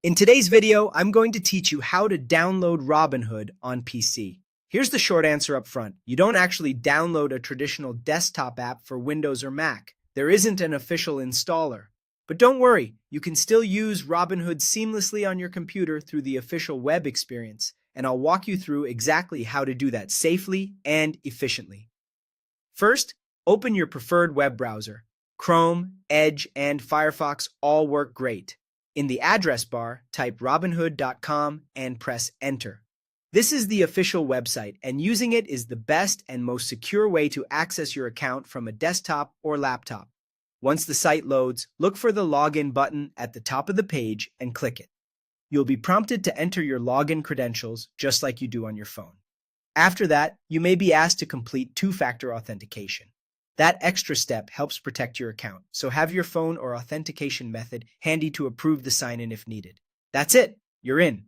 In today's video, I'm going to teach you how to download Robinhood on PC. Here's the short answer up front. You don't actually download a traditional desktop app for Windows or Mac. There isn't an official installer. But don't worry, you can still use Robinhood seamlessly on your computer through the official web experience, and I'll walk you through exactly how to do that safely and efficiently. First, open your preferred web browser. Chrome, Edge, and Firefox all work great. In the address bar, type robinhood.com and press enter. This is the official website, and using it is the best and most secure way to access your account from a desktop or laptop. Once the site loads, look for the login button at the top of the page and click it. You'll be prompted to enter your login credentials just like you do on your phone. After that, you may be asked to complete two-factor authentication. That extra step helps protect your account, so have your phone or authentication method handy to approve the sign-in if needed. That's it, you're in.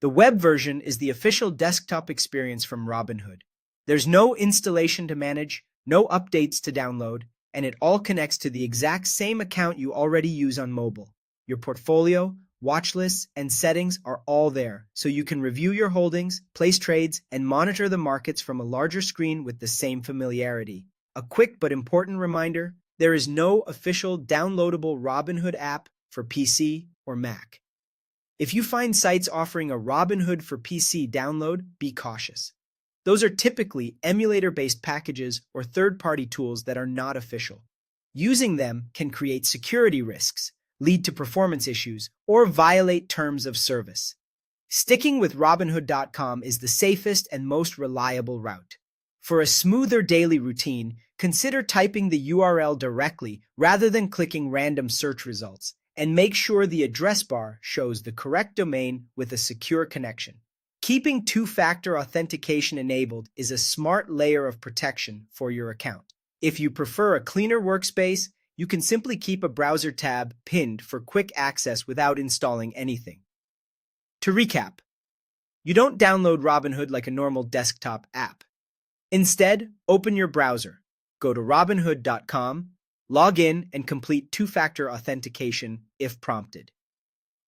The web version is the official desktop experience from Robinhood. There's no installation to manage, no updates to download, and it all connects to the exact same account you already use on mobile. Your portfolio, watch lists, and settings are all there, so you can review your holdings, place trades, and monitor the markets from a larger screen with the same familiarity. A quick but important reminder, there is no official downloadable Robinhood app for PC or Mac. If you find sites offering a Robinhood for PC download, be cautious. Those are typically emulator-based packages or third-party tools that are not official. Using them can create security risks, lead to performance issues, or violate terms of service. Sticking with Robinhood.com is the safest and most reliable route. For a smoother daily routine, consider typing the URL directly rather than clicking random search results, and make sure the address bar shows the correct domain with a secure connection. Keeping two-factor authentication enabled is a smart layer of protection for your account. If you prefer a cleaner workspace, you can simply keep a browser tab pinned for quick access without installing anything. To recap, you don't download Robinhood like a normal desktop app. Instead, open your browser, go to robinhood.com, log in, and complete two-factor authentication if prompted.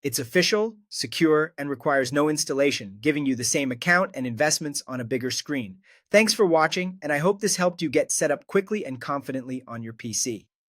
It's official, secure, and requires no installation, giving you the same account and investments on a bigger screen. Thanks for watching, and I hope this helped you get set up quickly and confidently on your PC.